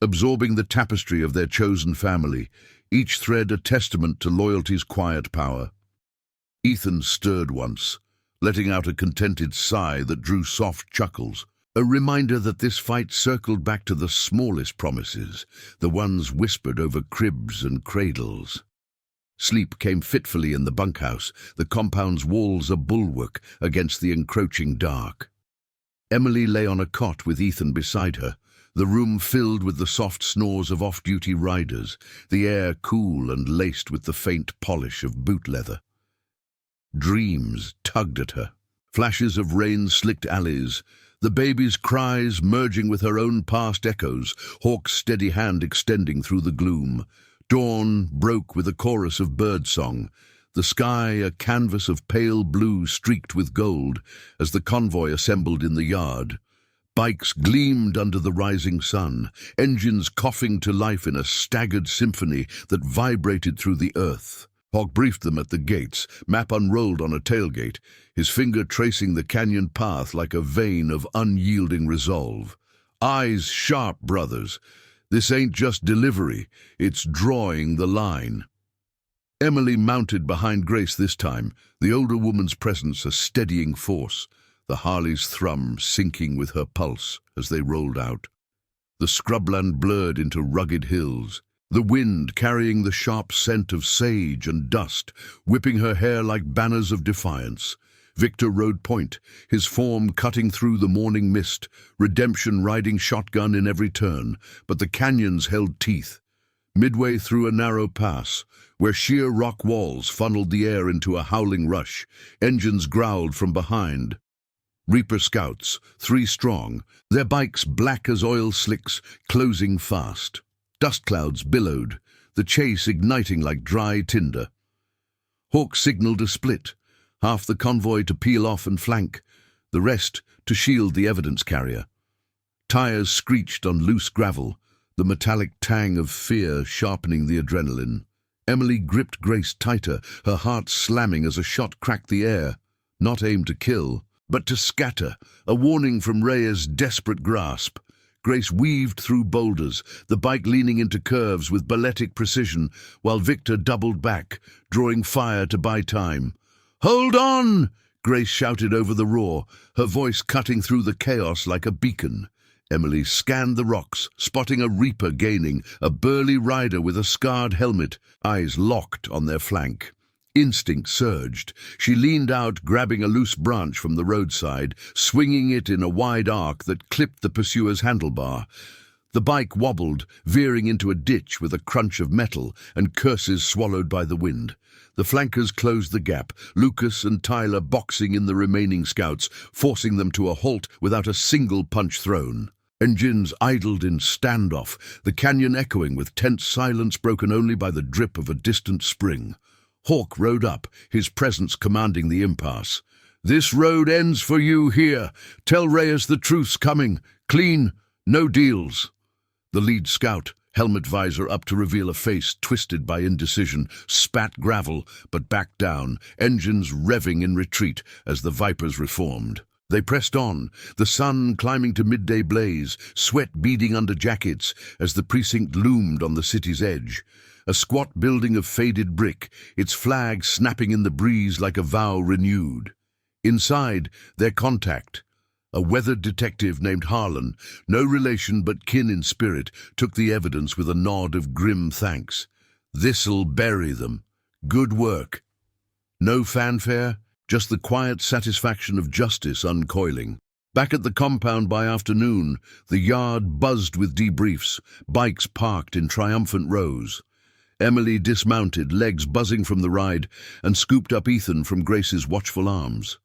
absorbing the tapestry of their chosen family, each thread a testament to loyalty's quiet power. Ethan stirred once, letting out a contented sigh that drew soft chuckles, a reminder that this fight circled back to the smallest promises, the ones whispered over cribs and cradles. Sleep came fitfully in the bunkhouse, the compound's walls a bulwark against the encroaching dark. Emily lay on a cot with Ethan beside her, the room filled with the soft snores of off-duty riders, the air cool and laced with the faint polish of boot leather. Dreams tugged at her, flashes of rain-slicked alleys, the baby's cries merging with her own past echoes, Hawk's steady hand extending through the gloom. Dawn broke with a chorus of birdsong, the sky a canvas of pale blue streaked with gold as the convoy assembled in the yard. Bikes gleamed under the rising sun, engines coughing to life in a staggered symphony that vibrated through the earth. Hawk briefed them at the gates, map unrolled on a tailgate, his finger tracing the canyon path like a vein of unyielding resolve. "Eyes sharp, brothers. This ain't just delivery, it's drawing the line." Emily mounted behind Grace this time, the older woman's presence a steadying force, the Harley's thrum syncing with her pulse as they rolled out. The scrubland blurred into rugged hills, the wind carrying the sharp scent of sage and dust, whipping her hair like banners of defiance. Victor rode point, his form cutting through the morning mist, redemption riding shotgun in every turn, but the canyons held teeth. Midway through a narrow pass, where sheer rock walls funneled the air into a howling rush, engines growled from behind. Reaper scouts, 3 strong, their bikes black as oil slicks, closing fast. Dust clouds billowed, the chase igniting like dry tinder. Hawk signaled a split, half the convoy to peel off and flank, the rest to shield the evidence carrier. Tires screeched on loose gravel, the metallic tang of fear sharpening the adrenaline. Emily gripped Grace tighter, her heart slamming as a shot cracked the air, not aimed to kill, but to scatter, a warning from Rhea's desperate grasp. Grace weaved through boulders, the bike leaning into curves with balletic precision, while Victor doubled back, drawing fire to buy time. "Hold on!" Grace shouted over the roar, her voice cutting through the chaos like a beacon. Emily scanned the rocks, spotting a reaper gaining, a burly rider with a scarred helmet, eyes locked on their flank. Instinct surged. She leaned out, grabbing a loose branch from the roadside, swinging it in a wide arc that clipped the pursuer's handlebar. The bike wobbled, veering into a ditch with a crunch of metal and curses swallowed by the wind. The flankers closed the gap, Lucas and Tyler boxing in the remaining scouts, forcing them to a halt without a single punch thrown. Engines idled in standoff, the canyon echoing with tense silence broken only by the drip of a distant spring. Hawk rode up, his presence commanding the impasse. "This road ends for you here. Tell Reyes the truth's coming. Clean, no deals." The lead scout, helmet visor up to reveal a face twisted by indecision, spat gravel, but backed down, engines revving in retreat as the Vipers reformed. They pressed on, the sun climbing to midday blaze, sweat beading under jackets as the precinct loomed on the city's edge. A squat building of faded brick, its flag snapping in the breeze like a vow renewed. Inside, their contact. A weathered detective named Harlan, no relation but kin in spirit, took the evidence with a nod of grim thanks. "This'll bury them. Good work." No fanfare, just the quiet satisfaction of justice uncoiling. Back at the compound by afternoon, the yard buzzed with debriefs, bikes parked in triumphant rows. Emily dismounted, legs buzzing from the ride, and scooped up Ethan from Grace's watchful arms.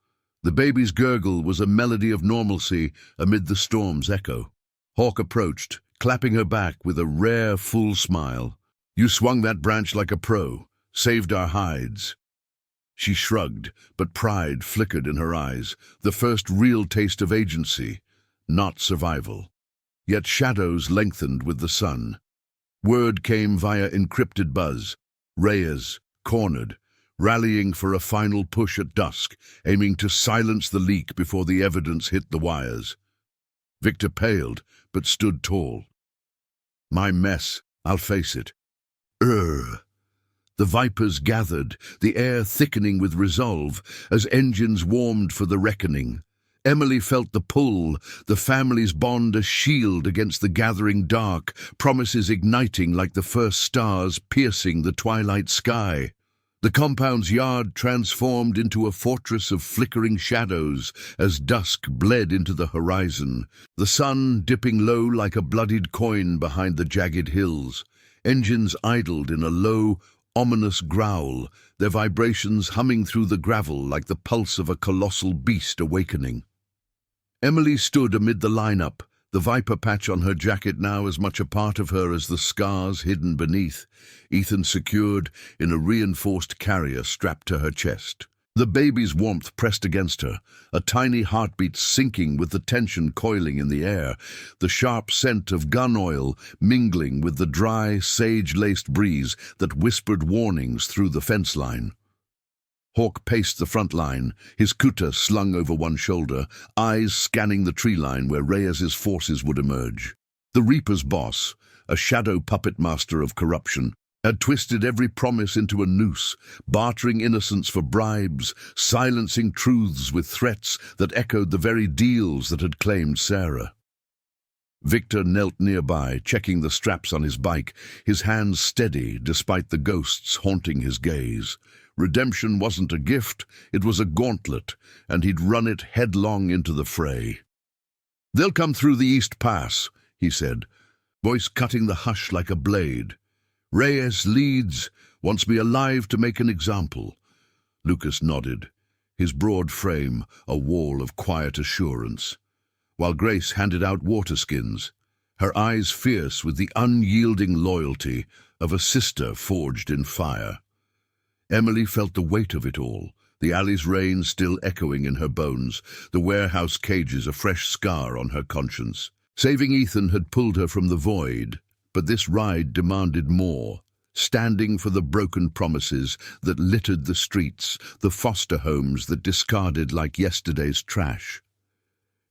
The baby's gurgle was a melody of normalcy amid the storm's echo. Hawk approached, clapping her back with a rare, full smile. "You swung that branch like a pro, saved our hides." She shrugged, but pride flickered in her eyes, the first real taste of agency, not survival. Yet shadows lengthened with the sun. Word came via encrypted buzz. Reyes, cornered, rallying for a final push at dusk, aiming to silence the leak before the evidence hit the wires. Victor paled, but stood tall. "My mess, I'll face it." The vipers gathered, the air thickening with resolve, as engines warmed for the reckoning. Emily felt the pull, the family's bond a shield against the gathering dark, promises igniting like the first stars piercing the twilight sky. The compound's yard transformed into a fortress of flickering shadows as dusk bled into the horizon, the sun dipping low like a bloodied coin behind the jagged hills. Engines idled in a low, ominous growl, their vibrations humming through the gravel like the pulse of a colossal beast awakening. Emily stood amid the lineup, the viper patch on her jacket now as much a part of her as the scars hidden beneath, Ethan secured in a reinforced carrier strapped to her chest. The baby's warmth pressed against her, a tiny heartbeat syncing with the tension coiling in the air, the sharp scent of gun oil mingling with the dry, sage-laced breeze that whispered warnings through the fence line. Hawk paced the front line, his kuta slung over one shoulder, eyes scanning the tree line where Reyes's forces would emerge. The Reaper's boss, a shadow puppet master of corruption, had twisted every promise into a noose, bartering innocence for bribes, silencing truths with threats that echoed the very deals that had claimed Sarah. Victor knelt nearby, checking the straps on his bike, his hands steady despite the ghosts haunting his gaze. Redemption wasn't a gift, it was a gauntlet, and he'd run it headlong into the fray. "They'll come through the East Pass," he said, voice cutting the hush like a blade. "Reyes leads, wants me alive to make an example." Lucas nodded, his broad frame a wall of quiet assurance, while Grace handed out water skins, her eyes fierce with the unyielding loyalty of a sister forged in fire. Emily felt the weight of it all, the alley's rain still echoing in her bones, the warehouse cages a fresh scar on her conscience. Saving Ethan had pulled her from the void, but this ride demanded more, standing for the broken promises that littered the streets, the foster homes that discarded like yesterday's trash.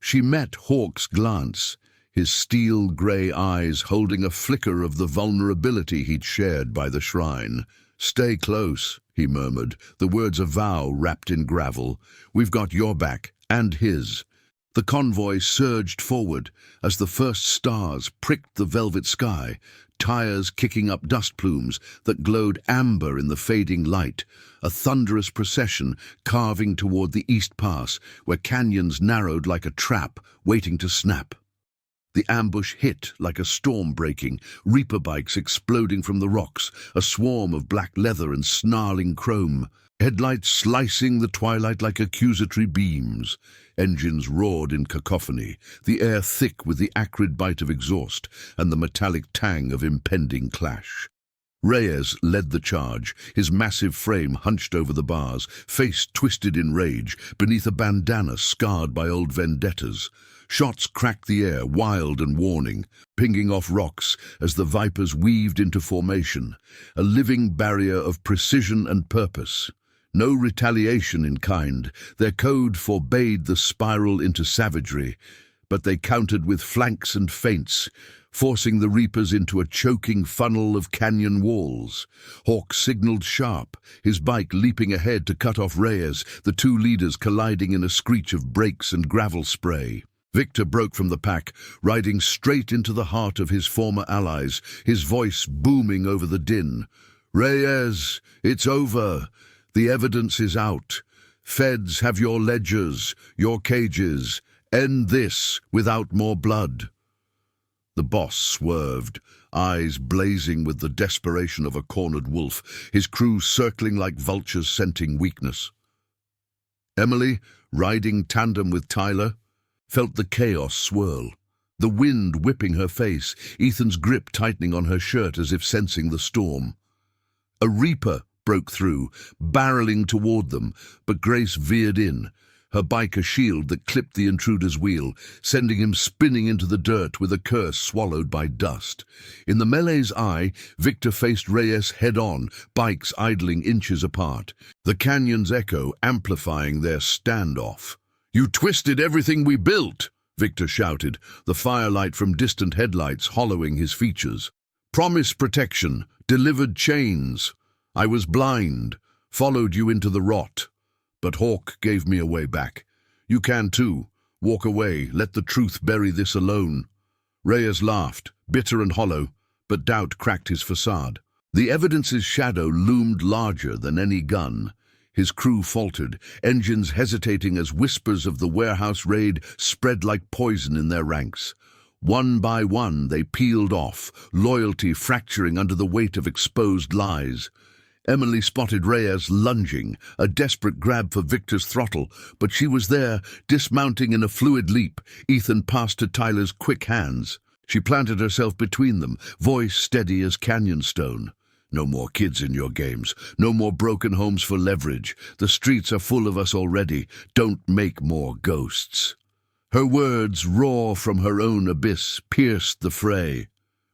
She met Hawk's glance, his steel-grey eyes holding a flicker of the vulnerability he'd shared by the shrine. "Stay close," he murmured, the words a vow wrapped in gravel. "We've got your back, and his." The convoy surged forward as the first stars pricked the velvet sky, tires kicking up dust plumes that glowed amber in the fading light, a thunderous procession carving toward the East Pass, where canyons narrowed like a trap waiting to snap. The ambush hit like a storm breaking, reaper bikes exploding from the rocks, a swarm of black leather and snarling chrome, headlights slicing the twilight like accusatory beams. Engines roared in cacophony, the air thick with the acrid bite of exhaust and the metallic tang of impending clash. Reyes led the charge, his massive frame hunched over the bars, face twisted in rage, beneath a bandana scarred by old vendettas. Shots cracked the air, wild and warning, pinging off rocks as the vipers weaved into formation, a living barrier of precision and purpose. No retaliation in kind, their code forbade the spiral into savagery, but they countered with flanks and feints, forcing the reapers into a choking funnel of canyon walls. Hawk signaled sharp, his bike leaping ahead to cut off Reyes, the two leaders colliding in a screech of brakes and gravel spray. Victor broke from the pack, riding straight into the heart of his former allies, his voice booming over the din. Reyes, it's over. The evidence is out. Feds have your ledgers, your cages. End this without more blood. The boss swerved, eyes blazing with the desperation of a cornered wolf, his crew circling like vultures scenting weakness. Emily, riding tandem with Tyler, felt the chaos swirl, the wind whipping her face, Ethan's grip tightening on her shirt as if sensing the storm. A reaper broke through, barreling toward them, but Grace veered in, her bike a shield that clipped the intruder's wheel, sending him spinning into the dirt with a curse swallowed by dust. In the melee's eye, Victor faced Reyes head-on, bikes idling inches apart, the canyon's echo amplifying their standoff. "You twisted everything we built!" Victor shouted, the firelight from distant headlights hollowing his features. "Promised protection, delivered chains. I was blind, followed you into the rot. But Hawk gave me a way back. You can too. Walk away, let the truth bury this alone." Reyes laughed, bitter and hollow, but doubt cracked his facade. The evidence's shadow loomed larger than any gun. His crew faltered, engines hesitating as whispers of the warehouse raid spread like poison in their ranks. One by one they peeled off, loyalty fracturing under the weight of exposed lies. Emily spotted Reyes lunging, a desperate grab for Victor's throttle, but she was there, dismounting in a fluid leap. Ethan passed to Tyler's quick hands. She planted herself between them, voice steady as canyon stone. "No more kids in your games. No more broken homes for leverage. The streets are full of us already. Don't make more ghosts." Her words, raw from her own abyss, pierced the fray.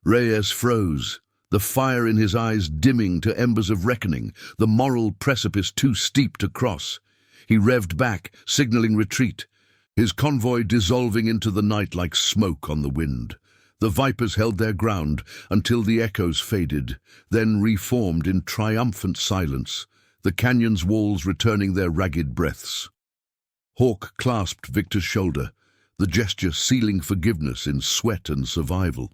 Reyes froze, the fire in his eyes dimming to embers of reckoning, the moral precipice too steep to cross. He revved back, signaling retreat, his convoy dissolving into the night like smoke on the wind. The Vipers held their ground until the echoes faded, then reformed in triumphant silence, the canyon's walls returning their ragged breaths. Hawk clasped Victor's shoulder, the gesture sealing forgiveness in sweat and survival.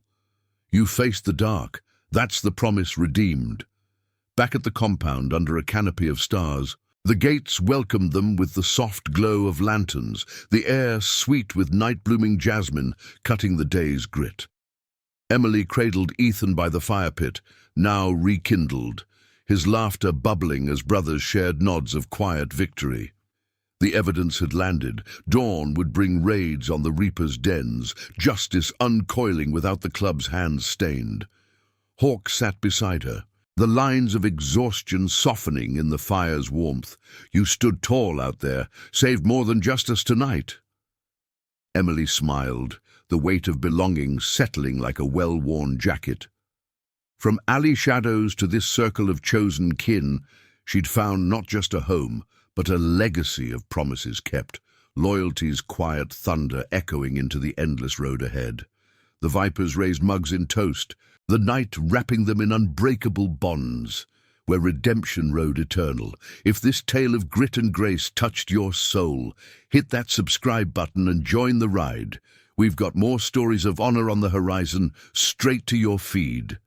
"You faced the dark. That's the promise redeemed." Back at the compound under a canopy of stars, the gates welcomed them with the soft glow of lanterns, the air sweet with night-blooming jasmine cutting the day's grit. Emily cradled Ethan by the fire pit, now rekindled, his laughter bubbling as brothers shared nods of quiet victory. The evidence had landed. Dawn would bring raids on the Reaper's dens, justice uncoiling without the club's hands stained. Hawk sat beside her, the lines of exhaustion softening in the fire's warmth. "You stood tall out there, saved more than justice tonight." Emily smiled, the weight of belonging settling like a well-worn jacket. From alley shadows to this circle of chosen kin, she'd found not just a home, but a legacy of promises kept, loyalty's quiet thunder echoing into the endless road ahead. The Vipers raised mugs in toast, the night wrapping them in unbreakable bonds, where redemption rode eternal. If this tale of grit and grace touched your soul, hit that subscribe button and join the ride. We've got more stories of honor on the horizon, straight to your feed.